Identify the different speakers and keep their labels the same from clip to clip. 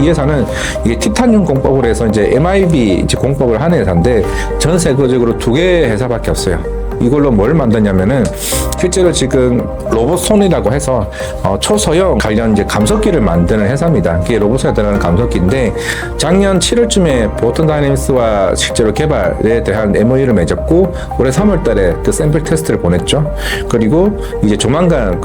Speaker 1: 이 회사는 이게 티타늄 공법을 해서 이제 MIB 이제 공법을 하는 회사인데 전 세계적으로 두 개 회사밖에 없어요. 이걸로 뭘 만드냐면은 실제로 지금 로봇손이라고 해서 초소형 관련 이제 감속기를 만드는 회사입니다. 그게 로봇에 들어가는 감속기인데 작년 7월쯤에 보스턴 다이내믹스와 실제로 개발에 대한 MOU를 맺었고 올해 3월달에 그 샘플 테스트를 보냈죠. 그리고 이제 조만간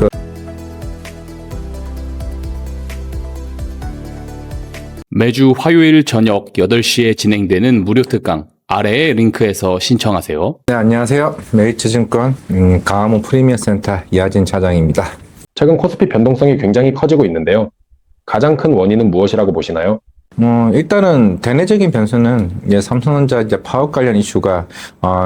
Speaker 2: 매주 화요일 저녁 8시에 진행되는 무료 특강 아래의 링크에서 신청하세요.
Speaker 1: 네, 안녕하세요. 메리츠증권 강화문 프리미어센터 이하진 차장입니다.
Speaker 3: 최근 코스피 변동성이 굉장히 커지고 있는데요. 가장 큰 원인은 무엇이라고 보시나요?
Speaker 1: 일단은 대내적인 변수는 이제 삼성전자 이제 파업 관련 이슈가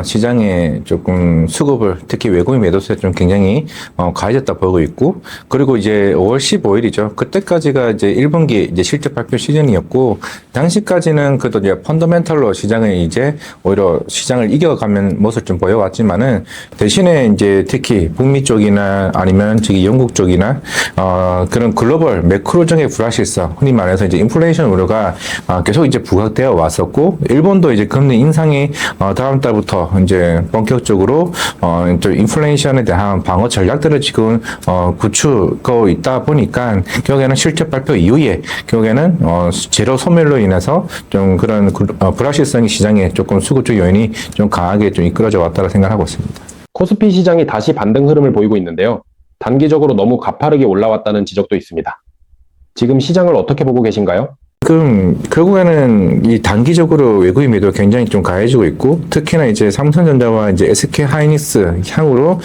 Speaker 1: 시장에 조금 수급을 특히 외국인 매도세에 좀 굉장히 가해졌다 보고 있고, 그리고 이제 5월 15일이죠. 그때까지가 이제 1분기 이제 실적 발표 시즌이었고, 당시까지는 그래도 이제 펀더멘털로 시장을 이제 오히려 시장을 이겨가면 모습을 좀 보여왔지만은 대신에 이제 특히 북미 쪽이나 아니면 저기 영국 쪽이나 그런 글로벌 매크로적인 불확실성, 흔히 말해서 이제 인플레이션 우려가 계속 이제 부각되어 왔었고, 일본도 이제 금리 인상이 다음 달부터 이제 본격적으로 또 인플레이션에 대한 방어 전략들을 지금 구축하고 있다 보니까 결국에는 실적 발표 이후에 결국에는 재료 소멸로 인해서 좀 그런 불확실성이 시장에 조금 수급적 요인이 좀 강하게 좀 이끌어져 왔다고 생각하고 있습니다.
Speaker 3: 코스피 시장이 다시 반등 흐름을 보이고 있는데요. 단기적으로 너무 가파르게 올라왔다는 지적도 있습니다. 지금 시장을 어떻게 보고 계신가요?
Speaker 1: 지금 결국에는 이 단기적으로 외국인 매도가 굉장히 좀 가해지고 있고, 특히나 이제 삼성전자와 이제 SK 하이닉스 향후로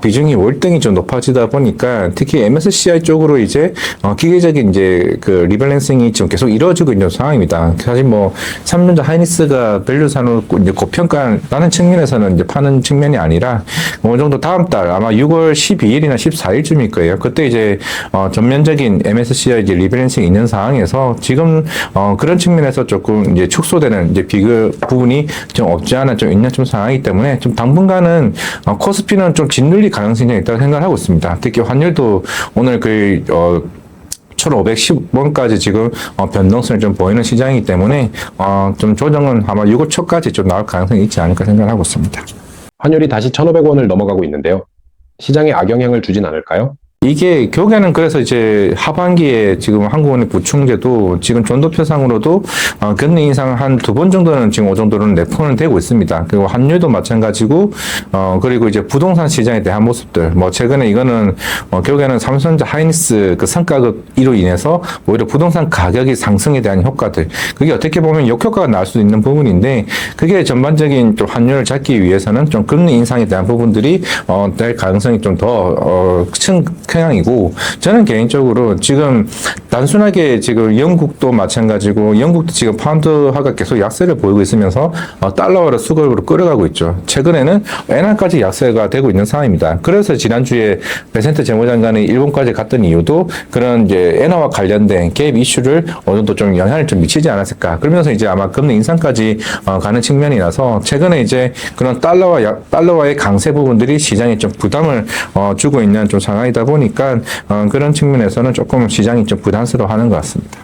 Speaker 1: 비중이 월등히 좀 높아지다 보니까 특히 MSCI 쪽으로 이제 기계적인 이제 그 리밸런싱이 지금 계속 이루어지고 있는 상황입니다. 사실 뭐 삼성전자 하이닉스가 밸류산으로 이제 고평가라는 측면에서는 이제 파는 측면이 아니라 어느 정도 다음 달 아마 6월 12일이나 14일쯤일 거예요. 그때 이제 전면적인 MSCI 이제 리밸런싱이 있는 상황에서 지금 그런 측면에서 조금 이제 축소되는 이제 비교 부분이 좀 없지 않아 좀 있는 좀 상황이기 때문에 좀 당분간은 코스피는 좀 짓눌릴 가능성이 있다고 생각을 하고 있습니다. 특히 환율도 오늘 1,510원까지 지금 변동성을 좀 보이는 시장이기 때문에 좀 조정은 아마 6월 초까지 좀 나올 가능성이 있지 않을까 생각을 하고 있습니다.
Speaker 3: 환율이 다시 1,500원을 넘어가고 있는데요. 시장에 악영향을 주진 않을까요?
Speaker 1: 이게 결국에는 그래서 이제 하반기에 지금 한국은행 부충제도 지금 전도표상으로도 금리 인상 한 2번 정도는 지금 그 정도는 내포는 되고 있습니다. 그리고 환율도 마찬가지고 그리고 이제 부동산 시장에 대한 모습들, 뭐 최근에 이거는 결국에는 삼성전자 하이닉스 그 성과급으로 인해서 오히려 부동산 가격이 상승에 대한 효과들, 그게 어떻게 보면 역효과가 날 수도 있는 부분인데, 그게 전반적인 좀 환율을 잡기 위해서는 좀 금리 인상에 대한 부분들이 될 가능성이 좀 더 큰 편향이고, 저는 개인적으로 지금 단순하게 지금 영국도 마찬가지고, 영국도 지금 파운드화가 계속 약세를 보이고 있으면서 달러화를 수급으로 끌어가고 있죠. 최근에는 엔화까지 약세가 되고 있는 상황입니다. 그래서 지난주에 베센트 재무장관이 일본까지 갔던 이유도 그런 이제 엔화와 관련된 갭 이슈를 어느 정도 좀 영향을 좀 미치지 않았을까. 그러면서 이제 아마 금리 인상까지 가는 측면이라서 최근에 이제 그런 달러와의 강세 부분들이 시장에 좀 부담을 주고 있는 좀 상황이다 보니까 그런 측면에서는 조금 시장이 좀 부담스러워하는 것 같습니다.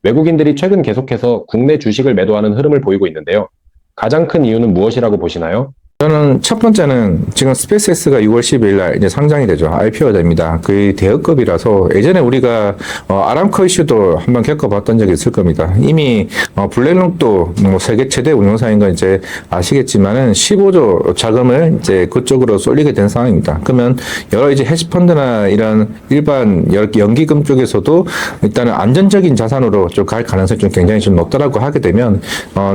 Speaker 3: 외국인들이 최근 계속해서 국내 주식을 매도하는 흐름을 보이고 있는데요. 가장 큰 이유는 무엇이라고 보시나요?
Speaker 1: 저는 첫 번째는 지금 스페이스X가 6월 10일 날 이제 상장이 되죠. IPO가 됩니다. 그 대여급이라서 예전에 우리가 아람코 이슈도 한번 겪어봤던 적이 있을 겁니다. 이미 블랙록도 뭐 세계 최대 운용사인 건 이제 아시겠지만은 15조 자금을 이제 그쪽으로 쏠리게 된 상황입니다. 그러면 여러 이제 헤지펀드나 이런 일반 연기금 쪽에서도 일단은 안전적인 자산으로 좀 갈 가능성이 좀 굉장히 좀 높다라고 하게 되면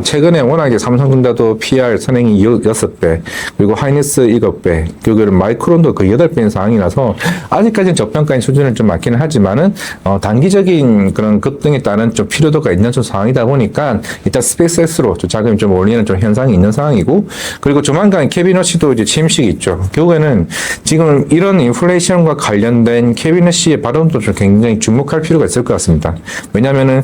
Speaker 1: 최근에 워낙에 삼성전자도 PR 선행이 6배, 그리고 하이닉스 7배, 그리고 마이크론도 그 8배인 상황이라서 아직까지는 저평가인 수준을 좀 맞기는 하지만은 단기적인 그런 급등에 따른 좀 필요도가 있는 좀 상황이다 보니까 일단 스페이스X로 좀 자금이 좀 올리는 좀 현상이 있는 상황이고, 그리고 조만간 캐비너시도 이제 취임식이 있죠. 결국에는 지금 이런 인플레이션과 관련된 캐비너시의 발언도 좀 굉장히 주목할 필요가 있을 것 같습니다. 왜냐하면은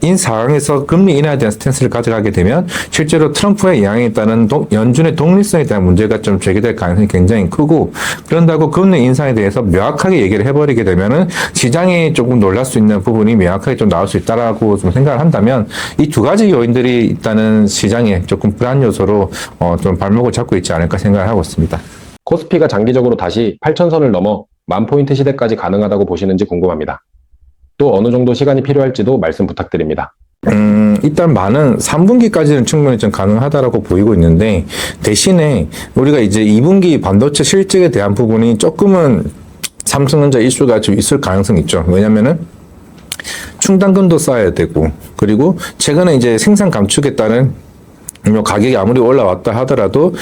Speaker 1: 이 상황에서 금리 인하에 대한 스탠스를 가져가게 되면 실제로 트럼프의 영향에 따른 연준의 독립성에 대한 문제가 좀 제기될 가능성이 굉장히 크고, 그런다고 금리 인상에 대해서 명확하게 얘기를 해버리게 되면은 시장이 조금 놀랄 수 있는 부분이 명확하게 좀 나올 수 있다라고 좀 생각을 한다면, 이 두 가지 요인들이 일단은 시장에 조금 불안 요소로 좀 발목을 잡고 있지 않을까 생각을 하고 있습니다.
Speaker 3: 코스피가 장기적으로 다시 8,000선을 넘어 10,000포인트 시대까지 가능하다고 보시는지 궁금합니다. 또 어느 정도 시간이 필요할지도 말씀 부탁드립니다.
Speaker 1: 일단 많은 3분기까지는 충분히 좀 가능하다라고 보이고 있는데, 대신에 우리가 이제 2분기 반도체 실적에 대한 부분이 조금은 삼성전자 이슈가 좀 있을 가능성이 있죠. 왜냐면은 충당금도 쌓아야 되고, 그리고 최근에 이제 생산 감축에 따른 가격이 아무리 올라왔다 하더라도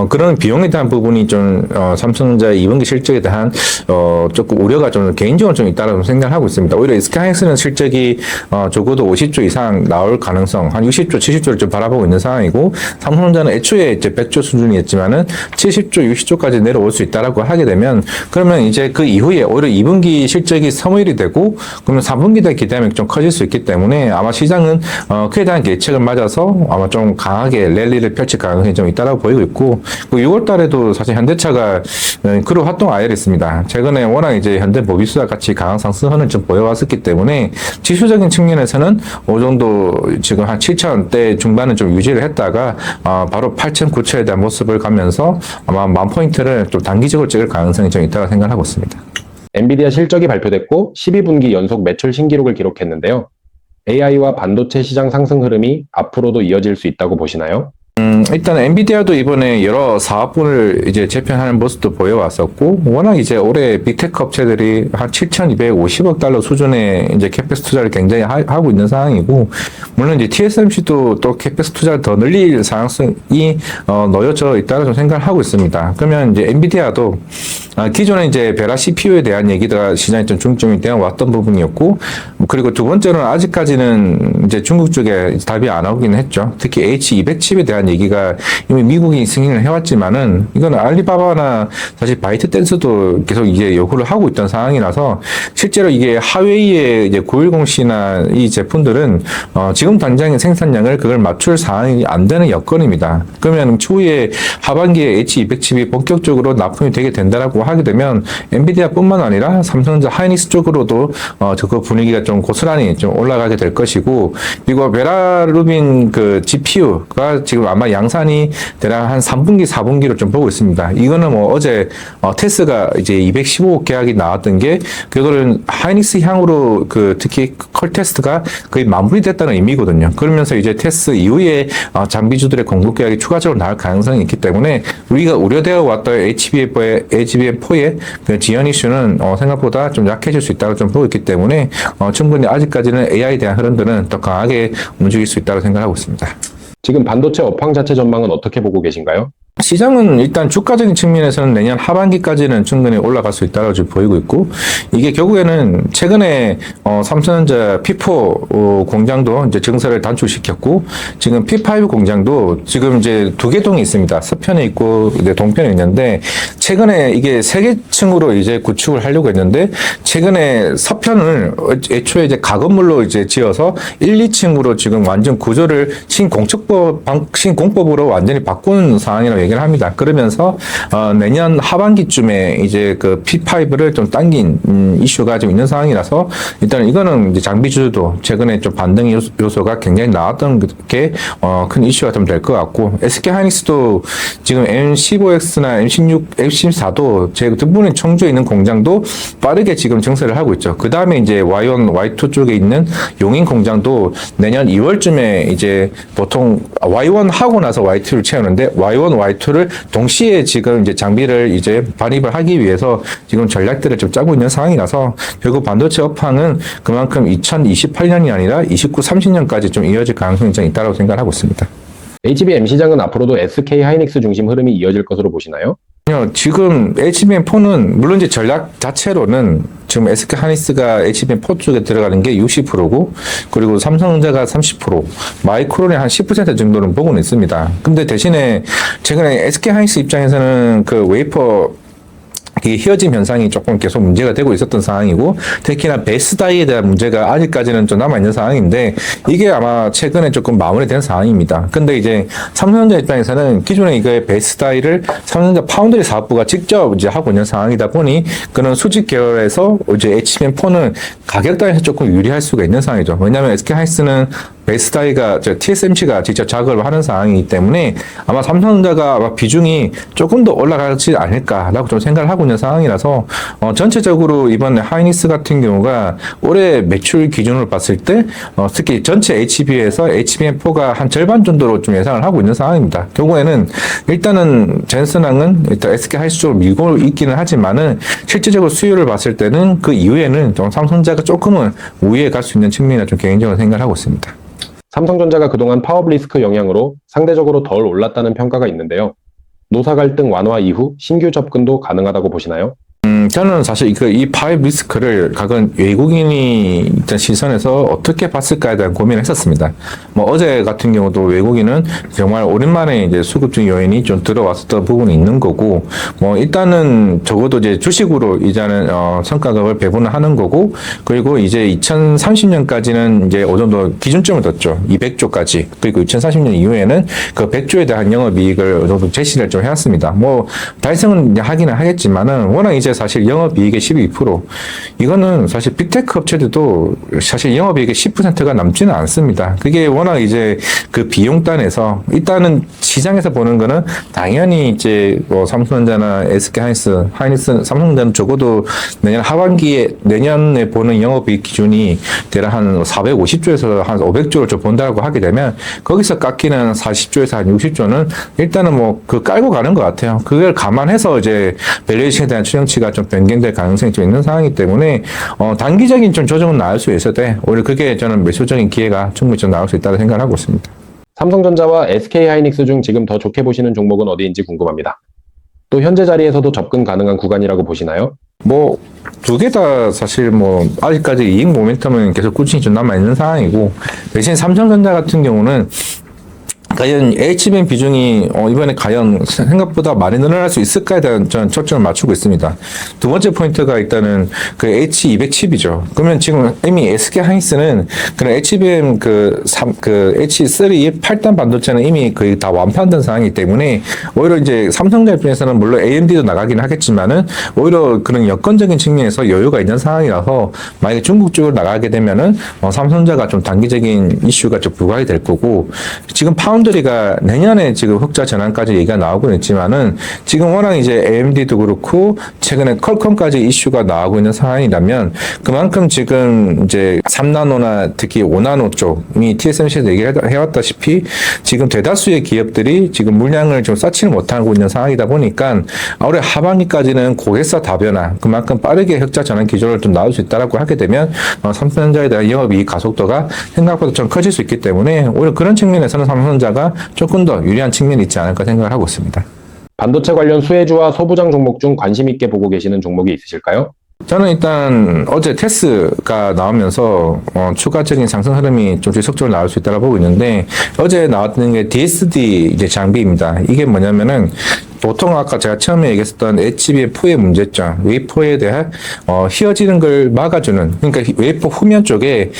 Speaker 1: 그런 비용에 대한 부분이 좀 삼성전자의 2분기 실적에 대한 조금 우려가 좀 개인적으로 좀 있다라고 생각하고 있습니다. 오히려 SK하이닉스는 실적이 적어도 50조 이상 나올 가능성, 한 60조, 70조를 좀 바라보고 있는 상황이고, 삼성전자는 애초에 이제 100조 수준이었지만은 70조, 60조까지 내려올 수 있다라고 하게 되면, 그러면 이제 그 이후에 오히려 2분기 실적이 소멸이 되고, 그러면 3분기 때 기대감이 좀 커질 수 있기 때문에 아마 시장은 그에 대한 예측을 맞아서 아마 좀 강하게 랠리를 펼칠 가능성이 좀 있다라고 보이고 있고, 6월 달에도 사실 현대차가 그룹 활동 IR이 있습니다. 최근에 워낙 이제 현대 모비스와 같이 강한 상승선을 좀 보여왔었기 때문에 지수적인 측면에서는 어느 정도 지금 한 7,000대 중반은 좀 유지를 했다가 바로 8,000, 9,000에 대한 모습을 가면서 아마 10,000포인트를 좀 단기적으로 찍을 가능성이 좀 있다고 생각하고 있습니다.
Speaker 3: 엔비디아 실적이 발표됐고 12분기 연속 매출 신기록을 기록했는데요. AI와 반도체 시장 상승 흐름이 앞으로도 이어질 수 있다고 보시나요?
Speaker 1: 일단 엔비디아도 이번에 여러 사업부를 이제 재편하는 모습도 보여왔었고, 워낙 이제 올해 빅테크 업체들이 한 7,250억 달러 수준의 이제 캐펙스 투자를 굉장히 하고 있는 상황이고, 물론 이제 TSMC도 또 캐펙스 투자를 더 늘릴 상황성이 놓여져 있다고 좀 생각을 하고 있습니다. 그러면 이제 엔비디아도 기존에 이제 베라 CPU에 대한 얘기가 시장에 좀 중점이 되어 왔던 부분이었고, 그리고 두 번째로는 아직까지는 이제 중국 쪽에 답이 안 오긴 했죠. 특히 H200 칩에 대한 얘기가 이미 미국이 승인을 해왔지만은, 이거는 알리바바나 사실 바이트댄스도 계속 이제 요구를 하고 있던 상황이라서, 실제로 이게 하웨이의 이제 910C나 이 제품들은 지금 당장의 생산량을 그걸 맞출 상황이 안 되는 여건입니다. 그러면 추후에 하반기에 H200 칩이 본격적으로 납품이 되게 된다라고 하게 되면 엔비디아뿐만 아니라 삼성전자 하이닉스 쪽으로도 그 분위기가 좀 고스란히 좀 올라가게 될 것이고, 그리고 베라루빈 그 GPU가 지금 아마 양산이 대략 한 3분기, 4분기로 좀 보고 있습니다. 이거는 뭐 어제 테스가 이제 215억 계약이 나왔던 게, 그거는 하이닉스 향으로 그 특히 컬 테스트가 거의 마무리됐다는 의미거든요. 그러면서 이제 테스 이후에 장비주들의 공급 계약이 추가적으로 나올 가능성이 있기 때문에, 우리가 우려되어 왔던 HBM4의 그 지연 이슈는 생각보다 좀 약해질 수 있다고 좀 보고 있기 때문에 충분히 아직까지는 AI에 대한 흐름들은 더 강하게 움직일 수 있다고 생각하고 있습니다.
Speaker 3: 지금 반도체 업황 자체 전망은 어떻게 보고 계신가요?
Speaker 1: 시장은 일단 주가적인 측면에서는 내년 하반기까지는 충분히 올라갈 수 있다고 지금 보이고 있고, 이게 결국에는 최근에 삼성전자 P4 공장도 이제 증설을 단축시켰고, 지금 P5 공장도 지금 이제 두 개 동이 있습니다. 서편에 있고 이제 동편에 있는데, 최근에 이게 세 개 층으로 이제 구축을 하려고 했는데, 최근에 서편을 애초에 이제 가건물로 이제 지어서 1, 2층으로 지금 완전 구조를 신공법으로 완전히 바꾸는 상황이라고 얘기를 합니다. 그러면서 내년 하반기쯤에 이제 그 P5를 좀 당긴 이슈가 좀 있는 상황이라서, 일단 이거는 이제 장비주도 최근에 좀 반등 요소가 굉장히 나왔던 게 큰 이슈가 좀 될 것 같고, SK 하이닉스도 지금 M15X나 M16, M14도 제 등분의 청주에 있는 공장도 빠르게 지금 증설을 하고 있죠. 그 다음에 이제 Y1, Y2 쪽에 있는 용인 공장도 내년 2월쯤에 이제 보통 Y1 하고 나서 Y2를 채우는데, Y1, Y2를 동시에 지금 이제 장비를 이제 반입을 하기 위해서 지금 전략들을 좀 짜고 있는 상황이라서, 결국 반도체 업황은 그만큼 2028년이 아니라 29, 30년까지 좀 이어질 가능성이 좀 있다고 생각하고 있습니다.
Speaker 3: HBM 시장은 앞으로도 SK 하이닉스 중심 흐름이 이어질 것으로 보시나요?
Speaker 1: 지금 HBM4는 물론 이제 전략 자체로는 지금 SK 하이닉스가 HBM4 쪽에 들어가는 게 60%고, 그리고 삼성전자가 30%, 마이크론이 한 10% 정도는 보고는 있습니다. 근데 대신에 최근에 SK 하이닉스 입장에서는 그 웨이퍼 이게 휘어짐 현상이 조금 계속 문제가 되고 있었던 상황이고, 특히나 베스다이에 대한 문제가 아직까지는 좀 남아있는 상황인데, 이게 아마 최근에 조금 마무리된 상황입니다. 근데 이제 삼성전자 입장에서는 기존에 이거의 베스다이를 삼성전자 파운드리 사업부가 직접 이제 하고 있는 상황이다 보니, 그런 수직 계열에서 이제 HBM4는 가격 단에서 조금 유리할 수가 있는 상황이죠. 왜냐하면 SK하이닉스는 베스다이가 TSMC가 직접 작업을 하는 상황이기 때문에 아마 삼성전자가 아마 비중이 조금 더 올라가지 않을까라고 좀 생각을 하고 있는 상황이라서 전체적으로 이번에 하이닉스 같은 경우가 올해 매출 기준으로 봤을 때 특히 전체 HB에서 HBM4가 한 절반 정도로 좀 예상을 하고 있는 상황입니다. 결국에는 일단은 젠슨항은 일단 SK하이닉스 쪽으로 밀고 있기는 하지만은 실질적으로 수요를 봤을 때는 그 이후에는 좀 삼성전자가 조금은 우위에 갈 수 있는 측면이라 좀 개인적으로 생각을 하고 있습니다.
Speaker 3: 삼성전자가 그동안 파업 리스크 영향으로 상대적으로 덜 올랐다는 평가가 있는데요. 노사 갈등 완화 이후 신규 접근도 가능하다고 보시나요?
Speaker 1: 저는 사실 이 파업 리스크를 각은 외국인이 일단 시선에서 어떻게 봤을까에 대한 고민을 했었습니다. 뭐 어제 같은 경우도 외국인은 정말 오랜만에 이제 수급적 요인이 좀 들어왔었던 부분이 있는 거고, 뭐 일단은 적어도 이제 주식으로 이자는 성과급을 배분을 하는 거고, 그리고 이제 2030년까지는 이제 어느 정도 기준점을 뒀죠. 200조까지. 그리고 2030년 이후에는 그 100조에 대한 영업이익을 어느 정도 제시를 좀 해왔습니다. 뭐 달성은 이제 하기는 하겠지만은 워낙 이제 사실 영업이익의 12%, 이거는 사실 빅테크 업체들도 사실 영업이익의 10%가 남지는 않습니다. 그게 워낙 이제 그 비용단에서 일단은 시장에서 보는 거는 당연히 이제 뭐 삼성전자나 SK하이닉스, 삼성전자는 적어도 내년 하반기에 내년에 보는 영업이익 기준이 대략 한 450조에서 한 500조를 좀 본다고 하게 되면 거기서 깎이는 40조에서 한 60조는 일단은 뭐 그 깔고 가는 것 같아요. 그걸 감안해서 이제 밸류에이션에 대한 추정치가 좀 변경될 가능성이 좀 있는 상황이기 때문에 단기적인 좀 조정은 나올 수 있어도 오히려 그게 저는 매수적인 기회가 충분히 좀 나올 수 있다고 생각을 하고 있습니다.
Speaker 3: 삼성전자와 SK하이닉스 중 지금 더 좋게 보시는 종목은 어디인지 궁금합니다. 또 현재 자리에서도 접근 가능한 구간이라고 보시나요?
Speaker 1: 뭐 두 개 다 사실 뭐 아직까지 이익 모멘텀은 계속 꾸준히 좀 남아 있는 상황이고, 대신 삼성전자 같은 경우는 과연 HBM 비중이 이번에 과연 생각보다 많이 늘어날 수 있을까에 대한 저는 초점을 맞추고 있습니다. 두 번째 포인트가 일단은 그 H200칩이죠. 그러면 지금 이미 SK하이닉스는 그런 HBM H3 8단 반도체는 이미 거의 다 완판된 상황이기 때문에 오히려 이제 삼성전자 입장에서는 물론 AMD도 나가긴 하겠지만은 오히려 그런 여건적인 측면에서 여유가 있는 상황이라서 만약에 중국 쪽으로 나가게 되면은 삼성전자가 좀 단기적인 이슈가 좀 부각이 될 거고, 지금 파운드리가 내년에 지금 흑자 전환까지 얘기가 나오고 있지만은 지금 워낙 이제 AMD도 그렇고 최근에 퀄컴까지 이슈가 나오고 있는 상황이라면 그만큼 지금 이제 3나노나 특히 5나노 쪽이 TSMC에서 얘기를 해왔다시피 지금 대다수의 기업들이 지금 물량을 좀 쌓지는 못하고 있는 상황이다 보니까 올해 하반기까지는 고객사 다변화, 그만큼 빠르게 흑자 전환 기조를 좀 나올 수 있다라고 하게 되면 삼성전자에 대한 영업이익 가속도가 생각보다 좀 커질 수 있기 때문에 오히려 그런 측면에서는 삼성전자가 조금 더 유리한 측면이 있지 않을까 생각을 하고 있습니다.
Speaker 3: 반도체 관련 수혜주와 소부장 종목 중 관심 있게 보고 계시는 종목이 있으실까요?
Speaker 1: 저는 일단 어제 테스가 나오면서 추가적인 상승 흐름이 좀 지속적으로 나올 수 있다고 보고 있는데, 어제 나왔던 게 DSD 이제 장비입니다. 이게 뭐냐면은 보통 아까 제가 처음에 얘기했었던 HBM4의 문제점, 웨이퍼에 대한 휘어지는 걸 막아주는, 그러니까 웨이퍼 후면 쪽에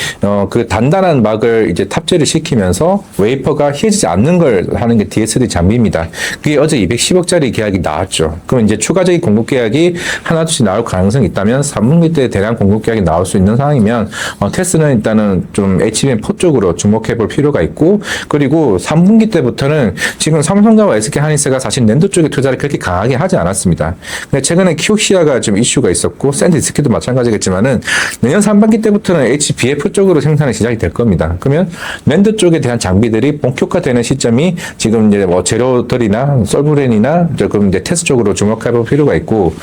Speaker 1: 그 단단한 막을 이제 탑재를 시키면서 웨이퍼가 휘어지지 않는 걸 하는 게 DSD 장비입니다. 그게 어제 210억짜리 계약이 나왔죠. 그럼 이제 추가적인 공급 계약이 하나둘씩 나올 가능성이 있다면 3분기 때 대량 공급 계약이 나올 수 있는 상황이면 테스는 일단은 좀 HBM4 쪽으로 주목해 볼 필요가 있고, 그리고 3분기 때부터는 지금 삼성전자와 SK하이닉스가 사실 낸드 쪽에 투자를 그렇게 강하게 하지 않았습니다. 근데 최근에 키옥시아가 좀 이슈가 있었고 샌디스키도 마찬가지겠지만은 내년 3반기 때부터는 HBF 쪽으로 생산이 시작이 될 겁니다. 그러면 랜드 쪽에 대한 장비들이 본격화되는 시점이 지금 이제 뭐 제로들이나 솔브렌이나 조금 이제 테스트 쪽으로 주목해 볼 필요가 있고,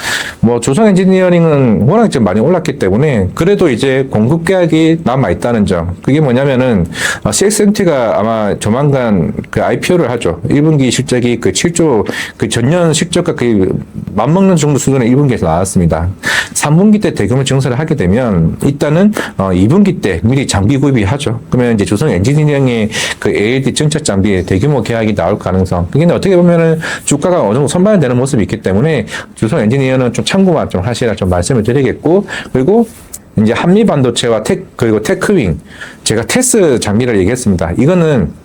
Speaker 1: 뭐 조선 엔지니어링은 워낙 좀 많이 올랐기 때문에 그래도 이제 공급 계약이 남아 있다는 점. 그게 뭐냐면은 CXMT가 아마 조만간 그 IPO를 하죠. 1분기 실적이 그 7조 그 전년 실적과 거의 맞먹는 정도 수준의 1분기에서 나왔습니다. 3분기 때 대규모 증설을 하게 되면 일단은 2분기 때 미리 장비 구입이 하죠. 그러면 이제 조선 엔지니어링의 그 ALD 정책 장비에 대규모 계약이 나올 가능성. 그게 어떻게 보면은 주가가 어느 정도 선반되는 모습이 있기 때문에 조선 엔지니어는 좀 참고만 좀 하시라 좀 말씀을 드리겠고, 그리고 이제 한미 반도체와 그리고 테크윙, 제가 테스 장비를 얘기했습니다. 이거는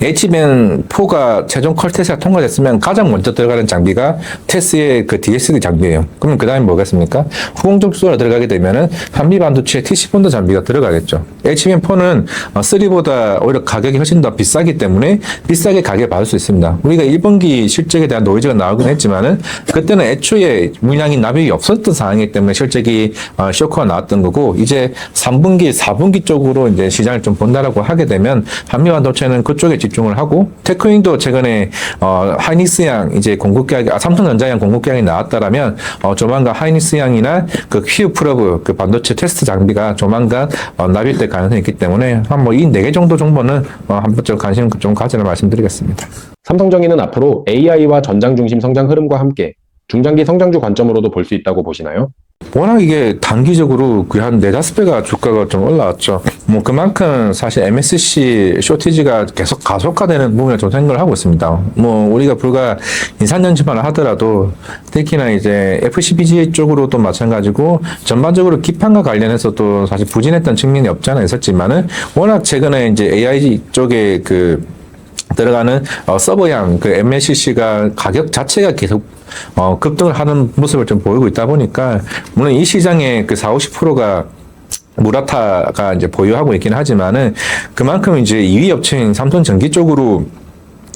Speaker 1: HBM4가 최종 컬 테스트가 통과됐으면 가장 먼저 들어가는 장비가 테스의 그 DSD 장비예요. 그러면 그 다음에 뭐겠습니까? 후공정 수가 들어가게 되면은 한미 반도체 TC 본드 장비가 들어가겠죠. HBM4는 3보다 오히려 가격이 훨씬 더 비싸기 때문에 비싸게 가격을 받을 수 있습니다. 우리가 1분기 실적에 대한 노이즈가 나오긴 했지만은 그때는 애초에 물량이 납입이 없었던 상황이기 때문에 실적이 쇼크가 나왔던 거고, 이제 3분기, 4분기 쪽으로 이제 시장을 좀 본다라고 하게 되면 한미 반도체는 그쪽에 집중을 하고, 테크윙도 최근에 하이닉스양 이제 공급 계약이 삼성전자양 공급 계약이 나왔다라면 조만간 하이닉스양이나 그 휘우 프로브 그 반도체 테스트 장비가 조만간 납입될 가능성이 있기 때문에 한 뭐 이 4개 정도 정보는 한번 좀 관심 좀 가지라 말씀드리겠습니다.
Speaker 3: 삼성전기는 앞으로 AI와 전장 중심 성장 흐름과 함께 중장기 성장주 관점으로도 볼 수 있다고 보시나요?
Speaker 1: 워낙 이게 단기적으로 그 한 4-5배가 주가가 좀 올라왔죠. 뭐 그만큼 사실 MSC 쇼티지가 계속 가속화되는 부분을 좀 생각을 하고 있습니다. 뭐 우리가 불과 2-3년치만 하더라도 특히나 이제 FCBGA 쪽으로도 마찬가지고 전반적으로 기판과 관련해서도 사실 부진했던 측면이 없지 않아 있었지만은 워낙 최근에 이제 AI 쪽에 그 들어가는 서버양 그 MLCC가 가격 자체가 계속 급등을 하는 모습을 좀 보이고 있다 보니까, 물론 이 시장의 그 40-50%가 무라타가 이제 보유하고 있긴 하지만은 그만큼 이제 2위 업체인 삼성전기 쪽으로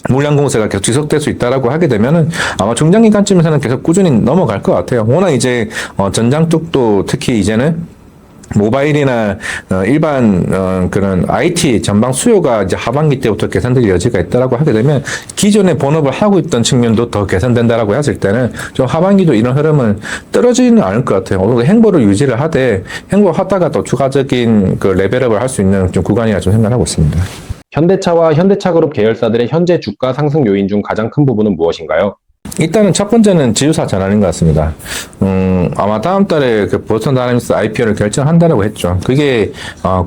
Speaker 1: 물량 공세가 계속 지속될 수 있다라고 하게 되면은 아마 중장기 관점에서는 계속 꾸준히 넘어갈 것 같아요. 워낙 이제 전장 쪽도 특히 이제는 모바일이나 일반 그런 IT 전방 수요가 이제 하반기 때부터 개선될 여지가 있다라고 하게 되면 기존에 본업을 하고 있던 측면도 더 개선된다라고 했을 때는 좀 하반기도 이런 흐름은 떨어지지는 않을 것 같아요. 행보를 유지를 하되 행보하다가 또 추가적인 그 레벨업을 할 수 있는 좀 구간이라 좀 생각하고 있습니다.
Speaker 3: 현대차와 현대차그룹 계열사들의 현재 주가 상승 요인 중 가장 큰 부분은 무엇인가요?
Speaker 1: 일단은 첫 번째는 지주사 전환인 것 같습니다. 아마 다음 달에 그 보스턴 다이내믹스 IPO를 결정한다라고 했죠. 그게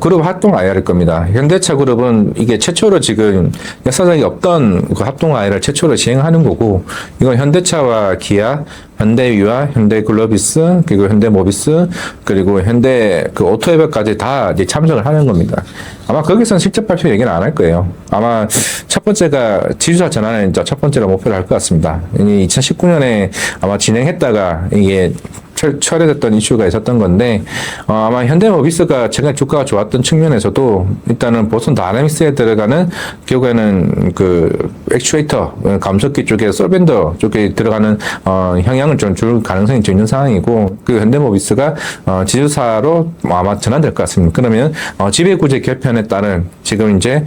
Speaker 1: 그룹 합동 IR일 겁니다. 현대차 그룹은 이게 최초로 지금 역사적이 없던 그 합동 IR을 최초로 시행하는 거고, 이건 현대차와 기아, 현대유와 현대글로비스, 그리고 현대모비스, 그리고 현대 그 오토에버까지 다 이제 참석을 하는 겁니다. 아마 거기서는 실적 발표 얘기는 안 할 거예요. 아마 첫 번째가 지주사 전환을 이제 첫 번째로 목표를 할 것 같습니다. 2019년에 아마 진행했다가 이게 철회됐던 이슈가 있었던 건데, 아마 현대모비스가 최근에 주가가 좋았던 측면에서도 일단은 보스턴 다이내믹스에 들어가는 결국에는 그 액추에이터 감속기 쪽에 솔벤더 쪽에 들어가는 형향을 좀 줄 가능성이 좀 있는 상황이고, 그 현대모비스가 지주사로 아마 전환될 것 같습니다. 그러면 지배구제 개편에 따른 지금 이제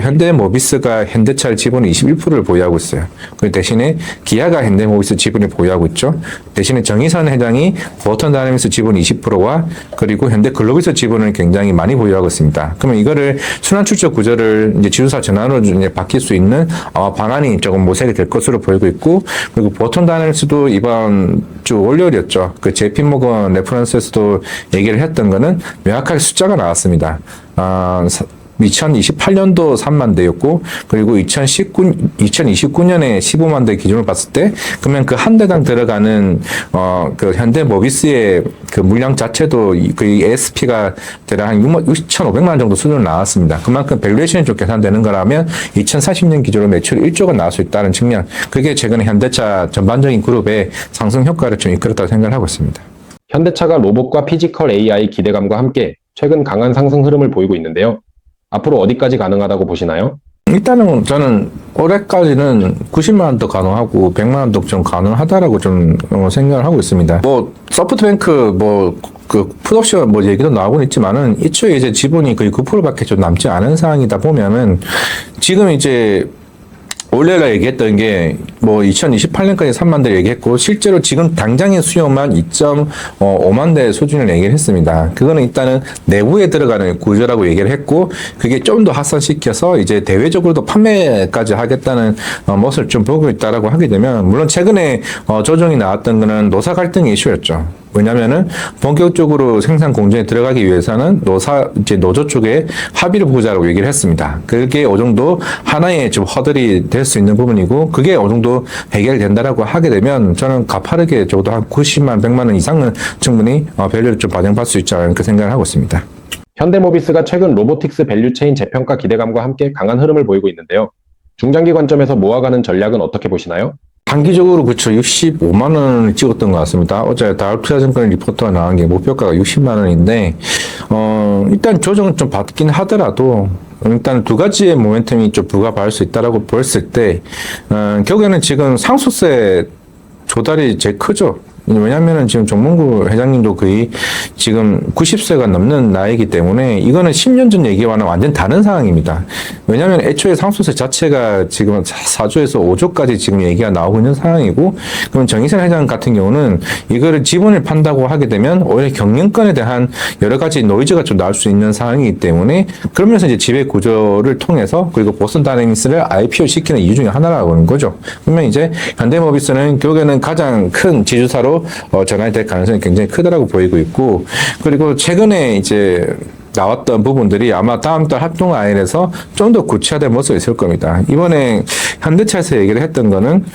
Speaker 1: 현대모비스가 현대차의 지분을 21%를 보유하고 있어요. 그 대신에 기아가 현대모비스 지분을 보유하고 있죠. 대신에 정의선 회장이 보스턴 다이내믹스 지분 20%와 그리고 현대글로비스 지분을 굉장히 많이 보유하고 있습니다. 그러면 이거를 순환출적 구조를 이제 지주사 전환으로 이제 바뀔 수 있는 방안이 조금 모색이 될 것으로 보이고 있고, 그리고 보스턴 다이내믹스도 이번 주 월요일이었죠. 그 JP모건 레퍼런스에서도 얘기를 했던 거는 명확하게 숫자가 나왔습니다. 2028년도 3만 대였고, 그리고 2029년에 15만 대 기준을 봤을 때, 그러면 그 한 대당 들어가는, 그 현대모비스의 그 물량 자체도 그 ASP가 대략 한 6,500만 원 정도 수준으로 나왔습니다. 그만큼 밸류에이션이 좀 계산되는 거라면 2040년 기준으로 매출 1조가 나올 수 있다는 측면, 그게 최근에 현대차 전반적인 그룹의 상승 효과를 좀 이끌었다고 생각을 하고 있습니다.
Speaker 3: 현대차가 로봇과 피지컬 AI 기대감과 함께 최근 강한 상승 흐름을 보이고 있는데요. 앞으로 어디까지 가능하다고 보시나요?
Speaker 1: 일단은 저는 올해까지는 90만 원도 가능하고 100만 원도 좀 가능하다라고 좀 생각을 하고 있습니다. 뭐 소프트뱅크 그 풋옵션 얘기도 나오고 있지만은 이초에 이제 지분이 거의 9%밖에 좀 남지 않은 상황이다 보면은 지금 이제 원래가 얘기했던 게 뭐 2028년까지 3만 대 얘기했고 실제로 지금 당장의 수요만 2.5만 대 수준을 얘기를 했습니다. 그거는 일단은 내부에 들어가는 구조라고 얘기를 했고 그게 좀 더 확산시켜서 이제 대외적으로도 판매까지 하겠다는 모습을 좀 보고 있다라고 하게 되면 물론 최근에 조정이 나왔던 거는 노사 갈등 이슈였죠. 왜냐면은 본격적으로 생산 공정에 들어가기 위해서는 노조 쪽에 합의를 보자라고 얘기를 했습니다. 그게 어느 정도 하나의 좀 허들이 될 수 있는 부분이고 그게 어느 정도 해결된다라고 하게 되면 저는 가파르게 적어도 한 90만, 100만 원 이상은 충분히 밸류를 좀 반영받을 수 있지 않을까 생각을 하고 있습니다.
Speaker 3: 현대모비스가 최근 로보틱스 밸류체인 재평가 기대감과 함께 강한 흐름을 보이고 있는데요. 중장기 관점에서 모아가는 전략은 어떻게 보시나요?
Speaker 1: 단기적으로 그쵸 65만 원을 찍었던 것 같습니다. 어제 다울투자증권 리포트가 나온 게 목표가가 60만 원인데 일단 조정은 좀 받긴 하더라도 일단 두 가지의 모멘텀이 좀 부과받을 수 있다라고 보였을 때 결국에는 지금 상속세 조달이 제일 크죠. 왜냐면은 지금 정몽구 회장님도 거의 지금 90세가 넘는 나이기 때문에 이거는 10년 전 얘기와는 완전 다른 상황입니다. 왜냐면 애초에 상속세 자체가 지금 4조에서 5조까지 지금 얘기가 나오고 있는 상황이고 그럼 정의선 회장 같은 경우는 이거를 지분을 판다고 하게 되면 오히려 경영권에 대한 여러 가지 노이즈가 좀 나올 수 있는 상황이기 때문에 그러면서 이제 지배 구조를 통해서 그리고 보스턴 다이내믹스를 IPO 시키는 이유 중에 하나라고 하는 거죠. 그러면 이제 현대모비스는 결국에는 가장 큰 지주사로 전환이 될 가능성이 굉장히 크다라고 보이고 있고 그리고 최근에 이제 나왔던 부분들이 아마 다음 달 합동 아일에서 좀 더 구체화된 모습이 있을 겁니다. 이번에 현대차에서 얘기를 했던 거는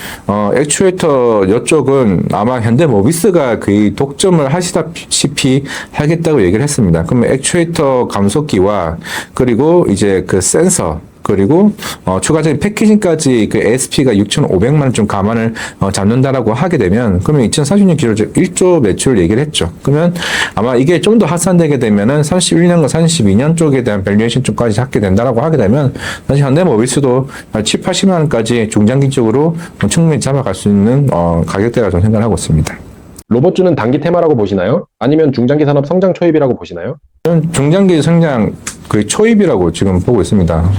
Speaker 1: 액추에이터 이쪽은 아마 현대모비스가 거의 독점을 하시다시피 하겠다고 얘기를 했습니다. 그러면 액추에이터 감속기와 그리고 이제 그 센서 그리고 추가적인 패키징까지 그 ASP가 6,500만 원 좀 감안을 잡는다라고 하게 되면 그러면 2040년 기로 1조 매출을 얘기를 했죠. 그러면 아마 이게 좀 더 확산되게 되면은 31년과 32년 쪽에 대한 밸류에이션 쪽까지 잡게 된다라고 하게 되면 사실 현대모비스도 7, 80만 원까지 중장기적으로 충분히 잡아갈 수 있는 가격대라 저는 생각을 하고 있습니다.
Speaker 3: 로봇주는 단기 테마라고 보시나요? 아니면 중장기 산업 성장 초입이라고 보시나요?
Speaker 1: 저는 중장기 성장 거의 초입이라고 지금 보고 있습니다.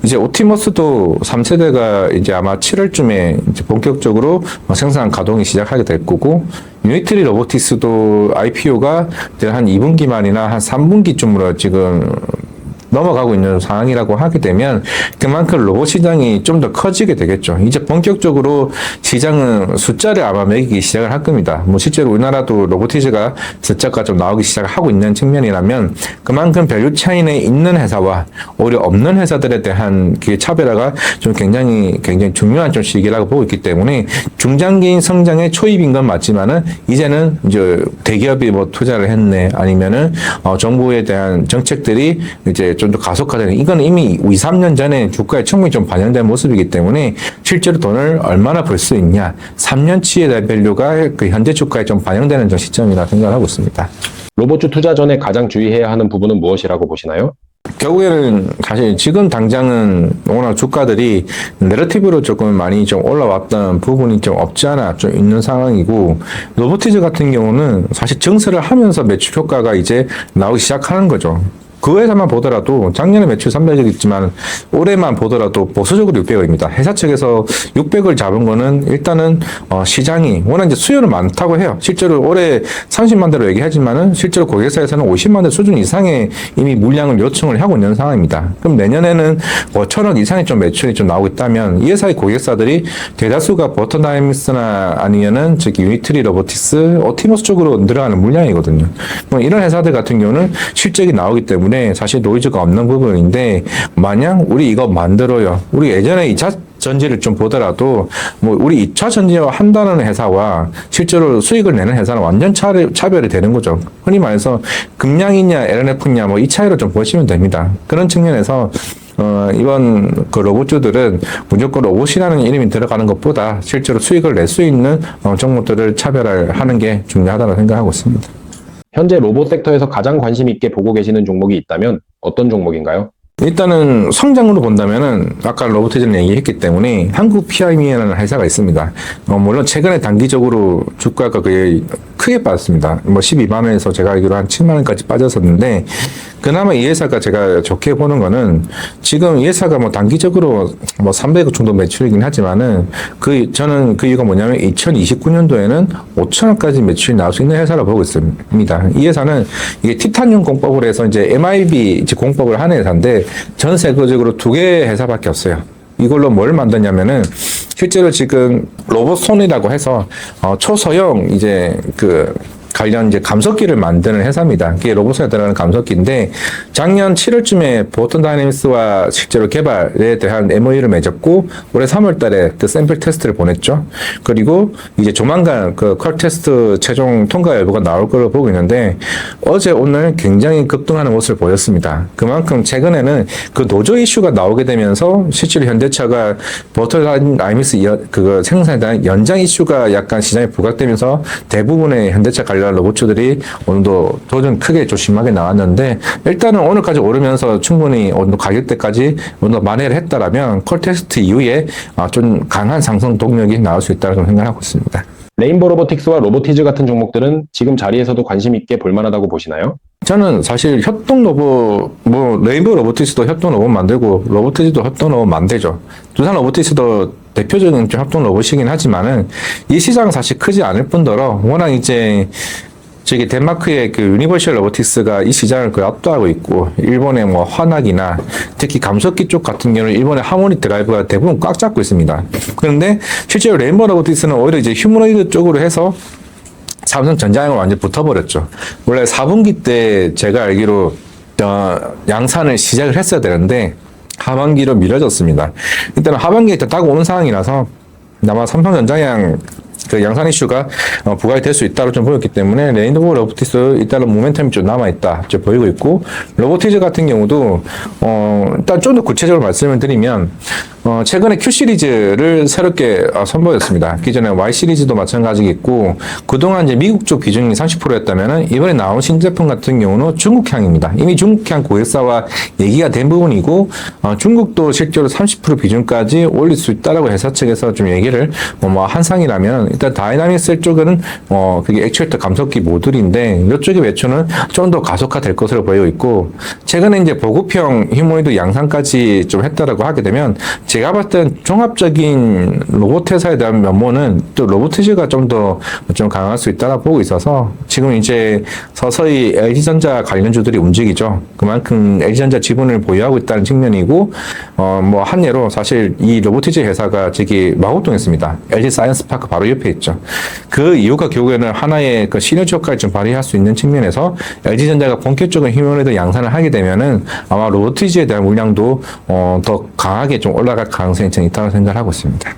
Speaker 1: 이제 옵티머스도 3세대가 이제 아마 7월쯤에 이제 본격적으로 생산 가동이 시작하게 될 거고, 유니트리 로보틱스도 IPO가 한 2분기 말이나 한 3분기쯤으로 지금 넘어가고 있는 상황이라고 하게 되면 그만큼 로봇 시장이 좀 더 커지게 되겠죠. 이제 본격적으로 시장은 숫자를 아마 매기기 시작을 할 겁니다. 뭐 실제로 우리나라도 로보티즈가 숫자가 좀 나오기 시작하고 있는 측면이라면 그만큼 밸류 차이에 있는 회사와 오히려 없는 회사들에 대한 그 차별화가 좀 굉장히 중요한 좀 시기라고 보고 있기 때문에 중장기인 성장의 초입인 건 맞지만은 이제는 이제 대기업이 뭐 투자를 했네 아니면은 정부에 대한 정책들이 이제 좀 더 가속화되는 이건 이미 2, 3년 전에 주가에 충분히 좀 반영된 모습이기 때문에 실제로 돈을 얼마나 벌 수 있냐 3년치에 대한 밸류가 그 현재 주가에 좀 반영되는 좀 시점이라 생각하고 있습니다.
Speaker 3: 로봇주 투자 전에 가장 주의해야 하는 부분은 무엇이라고 보시나요?
Speaker 1: 결국에는 사실 지금 당장은 워낙 주가들이 내러티브로 조금 많이 좀 올라왔던 부분이 좀 없지 않아 좀 있는 상황이고 로보티즈 같은 경우는 사실 증설을 하면서 매출 효과가 이제 나오기 시작하는 거죠. 그 회사만 보더라도 작년에 매출 300억 있지만 올해만 보더라도 보수적으로 600억입니다. 회사 측에서 600을 잡은 거는 일단은 시장이 워낙 이제 수요는 많다고 해요. 실제로 올해 30만 대로 얘기하지만은 실제로 고객사에서는 50만 대 수준 이상의 이미 물량을 요청을 하고 있는 상황입니다. 그럼 내년에는 5천억 이상의 좀 매출이 좀 나오고 있다면 이 회사의 고객사들이 대다수가 보스턴 다이내믹스나 아니면은 저기 유니트리 로보틱스, 옵티머스 쪽으로 들어가는 물량이거든요. 뭐 이런 회사들 같은 경우는 실적이 나오기 때문에 사실 노이즈가 없는 부분인데 만약 우리 이거 만들어요. 우리 예전에 2차 전지를 좀 보더라도 뭐 우리 2차 전지와 한다는 회사와 실제로 수익을 내는 회사는 완전 차별이 되는 거죠. 흔히 말해서 금량이냐 LNF냐 뭐 이 차이로 좀 보시면 됩니다. 그런 측면에서 이번 그 로봇주들은 무조건 로봇이라는 이름이 들어가는 것보다 실제로 수익을 낼 수 있는 종목들을 차별화하는 게 중요하다고 생각하고 있습니다.
Speaker 3: 현재 로봇 섹터에서 가장 관심 있게 보고 계시는 종목이 있다면 어떤 종목인가요?
Speaker 1: 일단은 성장으로 본다면은 아까 로보티즈는 얘기했기 때문에 한국 PIM이라는 회사가 있습니다. 물론 최근에 단기적으로 주가가 거의 크게 빠졌습니다. 뭐 12만 원에서 제가 알기로 한 7만 원까지 빠졌었는데 그나마 이 회사가 제가 좋게 보는 거는 지금 이 회사가 뭐 단기적으로 뭐 300억 정도 매출이긴 하지만은 저는 그 이유가 뭐냐면 2029년도에는 5천억까지 매출이 나올 수 있는 회사라고 보고 있습니다. 이 회사는 이게 티타늄 공법을 해서 이제 MIB 이제 공법을 하는 회사인데 전 세계적으로 2개 회사밖에 없어요. 이걸로 뭘 만드냐면은 실제로 지금 로봇손이라고 해서 초소형 이제 관련 이제 감속기를 만드는 회사입니다. 그게 로봇에 들어가는 감속기인데 작년 7월쯤에 보스턴 다이내믹스와 실제로 개발에 대한 MOU를 맺었고 올해 3월달에 그 샘플 테스트를 보냈죠. 그리고 이제 조만간 그 컬 테스트 최종 통과 여부가 나올 걸로 보고 있는데 어제 오늘 굉장히 급등하는 모습을 보였습니다. 그만큼 최근에는 그 노조 이슈가 나오게 되면서 실제로 현대차가 보스턴 다이내믹스 그 생산에 대한 연장 이슈가 약간 시장에 부각되면서 대부분의 현대차 관련 로봇주들이 오늘도 도전 크게 조심하게 나왔는데 일단은 오늘까지 오르면서 충분히 오늘 가격대까지 오늘 만회를 했다라면 콜 테스트 이후에 좀 강한 상승 동력이 나올 수 있다고 생각하고 있습니다.
Speaker 3: 레인보 로보틱스와 로보티즈 같은 종목들은 지금 자리에서도 관심 있게 볼만하다고 보시나요?
Speaker 1: 저는 사실 협동 로봇, 레인보우 로보틱스도 협동 로봇 만들고, 로보티즈도 협동 로봇 만들죠. 두산 로보틱스도 대표적인 좀 협동 로봇이긴 하지만은, 이 시장은 사실 크지 않을 뿐더러, 워낙 이제, 저기 덴마크의 그 유니버셜 로보틱스가 이 시장을 거의 압도하고 있고, 일본의 뭐 환학이나, 특히 감속기 쪽 같은 경우는 일본의 하모닉 드라이브가 대부분 꽉 잡고 있습니다. 그런데 실제로 레인보우 로보틱스는 오히려 이제 휴머노이드 쪽으로 해서 삼성 전자형을 완전히 붙어버렸죠. 원래 4분기 때 제가 알기로 양산을 시작을 했어야 되는데 하반기로 미뤄졌습니다. 일단은 하반기에 딱 오는 상황이라서 아마 삼성 전자형 그 양산 이슈가 부각이 될 수 있다고 좀 보였기 때문에 레인보우 로보틱스 일단은 모멘텀이 좀 남아있다 좀 보이고 있고 로보티즈 같은 경우도 일단 좀 더 구체적으로 말씀을 드리면 최근에 Q 시리즈를 새롭게 선보였습니다. 기존에 Y 시리즈도 마찬가지겠고 그동안 이제 미국 쪽 비중이 30%였다면은 이번에 나온 신제품 같은 경우는 중국향입니다. 이미 중국향 고객사와 얘기가 된 부분이고 중국도 실제로 30% 비중까지 올릴 수 있다라고 회사 측에서 좀 얘기를 한 상이라면 일단 다이나믹스 쪽은 그게 액추에이터 감속기 모듈인데 이쪽의 매출은 좀 더 가속화될 것으로 보이고 있고 최근에 이제 보급형 휴머노이드 양산까지 좀 했다라고 하게 되면 제가 봤을 땐 종합적인 로봇 회사에 대한 면모는 또 로보티즈가 좀 더 좀 강할 수 있다고 보고 있어서 지금 이제 서서히 LG전자 관련주들이 움직이죠. 그만큼 LG전자 지분을 보유하고 있다는 측면이고 한 예로 사실 이 로보티즈 회사가 저기 마곡동에 있습니다. LG 사이언스파크 바로 옆에 있죠. 그 이유가 결국에는 하나의 그 시너지 효과를 좀 발휘할 수 있는 측면에서 LG전자가 본격적인 휴머노이드 양산을 하게 되면은 아마 로보티즈에 대한 물량도 더 강하게 좀 올라갈 가능성이 있다고 생각하고 있습니다.